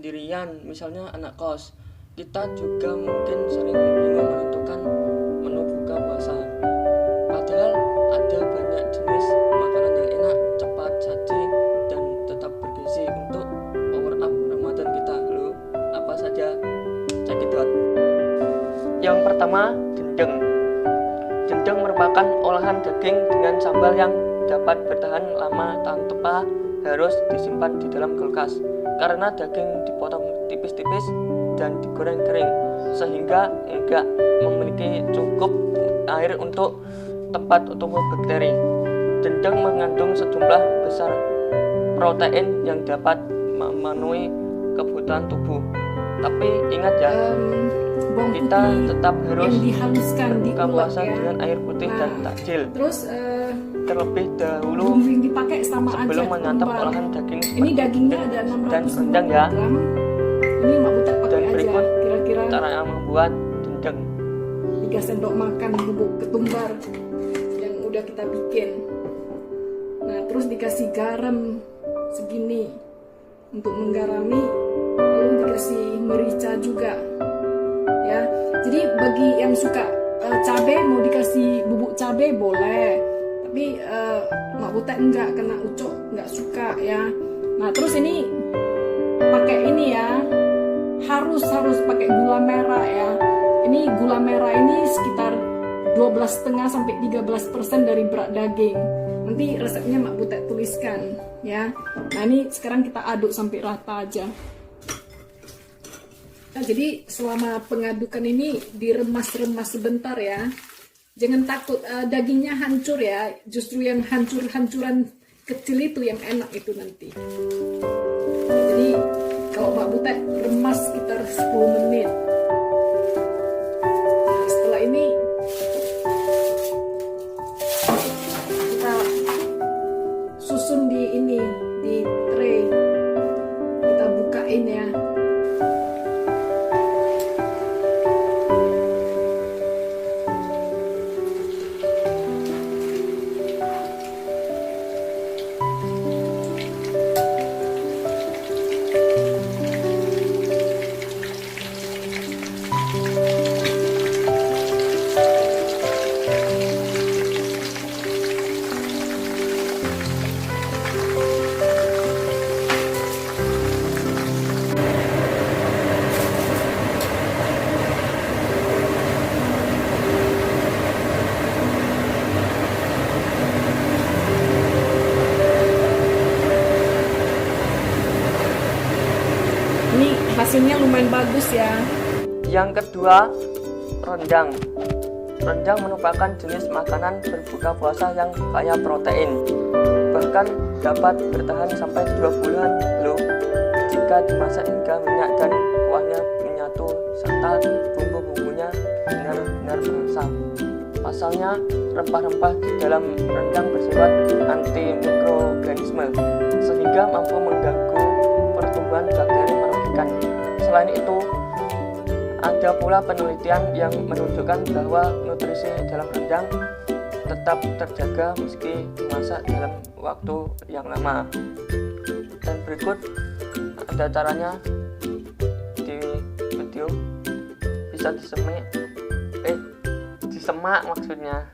sendirian, misalnya anak kos, kita juga mungkin sering bingung menentukan menu buka puasa. Padahal ada banyak jenis makanan yang enak, cepat saji, dan tetap bergizi untuk power up Ramadan kita. Loh, apa saja? Cekidot. Yang pertama, dendeng. Dendeng merupakan olahan daging dengan sambal yang dapat bertahan lama tanpa harus disimpan di dalam kulkas. Karena daging dipotong tipis-tipis dan digoreng kering, sehingga enggak memiliki cukup air untuk tempat tumbuh bakteri. Dendeng mengandung sejumlah besar protein yang dapat memenuhi kebutuhan tubuh. Tapi ingat ya, kita tetap harus berbuka puasa dengan air putih dan takjil. Terus terlebih dahulu bumbu yang dipakai sama sebelum aja, menyantap ketumbar. olahan daging Ini dagingnya ada dan 650 rendang ya. gram. Ini Mak Butet pakai Dan aja berikut kira-kira cara membuat dendeng. 3 sendok makan bubuk ketumbar yang udah kita bikin. Nah, terus dikasih garam segini untuk menggarami, lalu dikasih merica juga. Ya. Jadi bagi yang suka cabai, mau dikasih bubuk cabai boleh. Tapi Mak Butet enggak, karena Ucok enggak suka ya. Nah, terus ini pakai ini ya, harus pakai gula merah ya. Ini gula merah ini sekitar 12,5 sampai 13% dari berat daging. Nanti resepnya Mak Butet tuliskan ya. Nah, ini sekarang kita aduk sampai rata aja. Nah, jadi selama pengadukan ini diremas-remas sebentar ya. Jangan takut dagingnya hancur ya. Justru yang hancuran kecil itu yang enak itu nanti. Jadi kalau Mak Butet remas sekitar 10 menit. Nah, setelah ini kita susun di tray. Kita bukain ya. Hasilnya lumayan bagus ya. Yang kedua, rendang. Rendang merupakan jenis makanan berbuka puasa yang kaya protein. Bahkan dapat bertahan sampai 2 bulan loh jika dimasak hingga minyak dan kuahnya menyatu serta bumbu-bumbunya benar-benar meresap. Pasalnya, rempah-rempah di dalam rendang bersifat antimikroorganisme sehingga mampu mengganggu pertumbuhan bakteri merugikan. Selain itu, ada pula penelitian yang menunjukkan bahwa nutrisi dalam rendang tetap terjaga meski dimasak dalam waktu yang lama. Dan berikut ada caranya di video, bisa disemak maksudnya.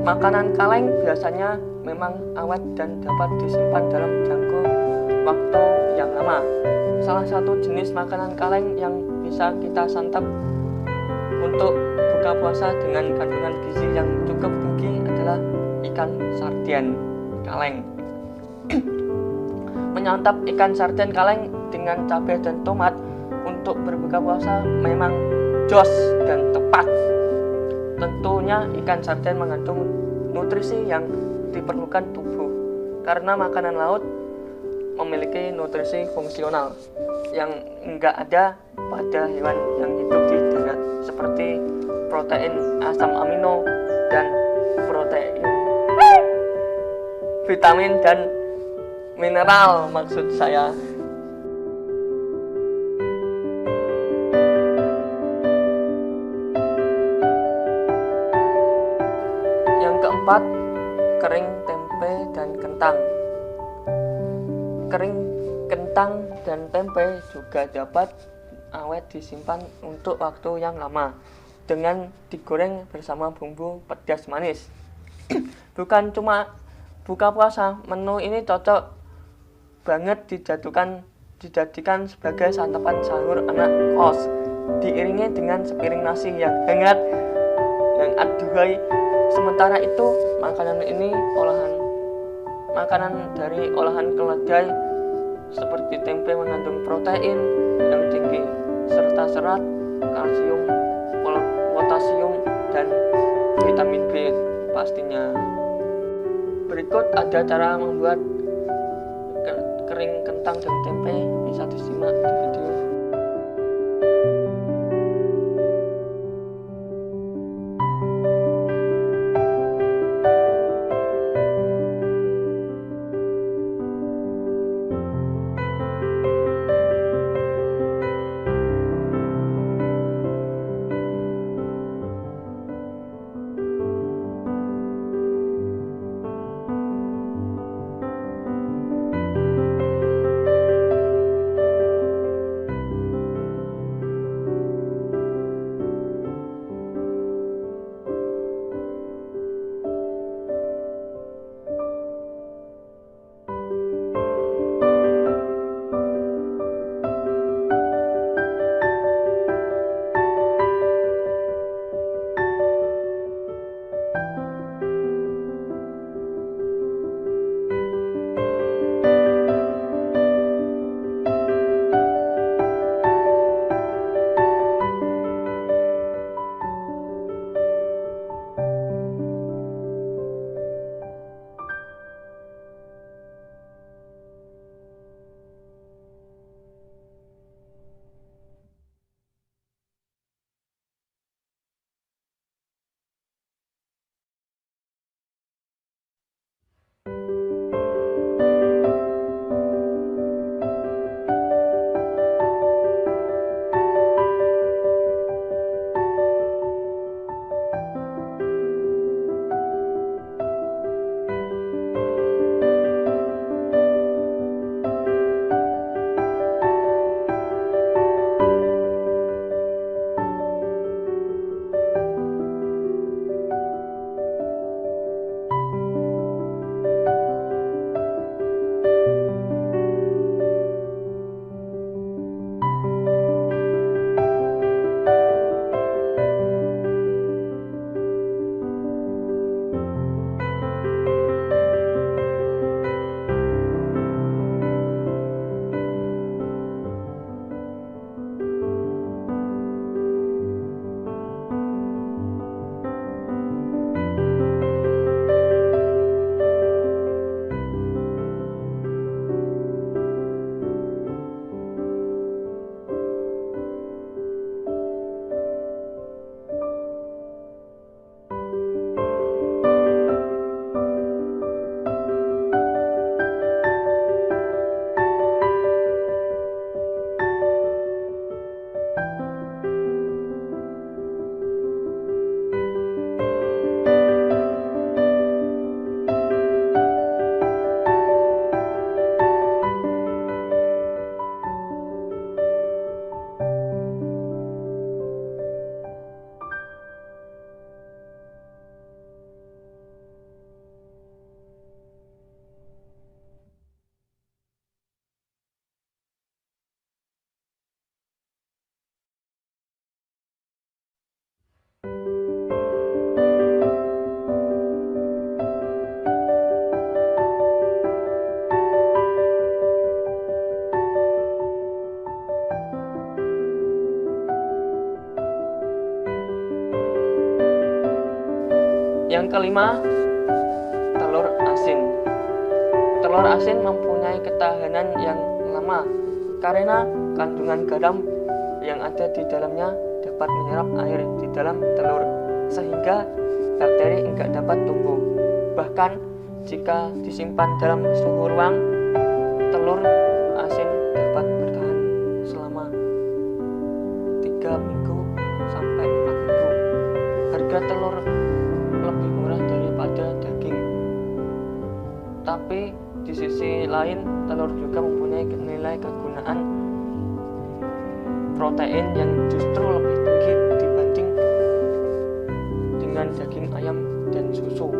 Makanan kaleng biasanya memang awet dan dapat disimpan dalam jangka waktu yang lama. Salah satu jenis makanan kaleng yang bisa kita santap untuk buka puasa dengan kandungan gizi yang cukup tinggi adalah ikan sarden kaleng. Menyantap ikan sarden kaleng dengan cabai dan tomat untuk berbuka puasa memang jos dan tepat. Tentunya ikan sarden mengandung nutrisi yang diperlukan tubuh karena makanan laut memiliki nutrisi fungsional yang enggak ada pada hewan yang hidup di darat, seperti protein asam amino dan protein, vitamin dan mineral maksud saya. Yang keempat, kering tempe dan kentang. Kering kentang dan tempe juga dapat awet disimpan untuk waktu yang lama dengan digoreng bersama bumbu pedas manis. Bukan cuma buka puasa, menu ini cocok banget dijadikan sebagai santapan sahur anak kos, diiringi dengan sepiring nasi yang hangat yang aduhai. Sementara itu, makanan dari olahan keledai seperti tempe mengandung protein yang tinggi serta serat, kalsium, potasium, dan vitamin B pastinya. Berikut ada cara membuat kering kentang dan tempe, bisa disimak di video. Yang kelima, telur asin. Telur asin mempunyai ketahanan yang lama karena kandungan garam yang ada di dalamnya dapat menyerap air di dalam telur sehingga bakteri enggak dapat tumbuh. Bahkan jika disimpan dalam suhu ruang, telur asin dapat bertahan selama 3 minggu sampai 4 minggu. Harga telur lebih murah daripada daging. Tapi di sisi lain, telur juga mempunyai nilai kegunaan protein yang justru lebih tinggi dibanding dengan daging ayam dan susu.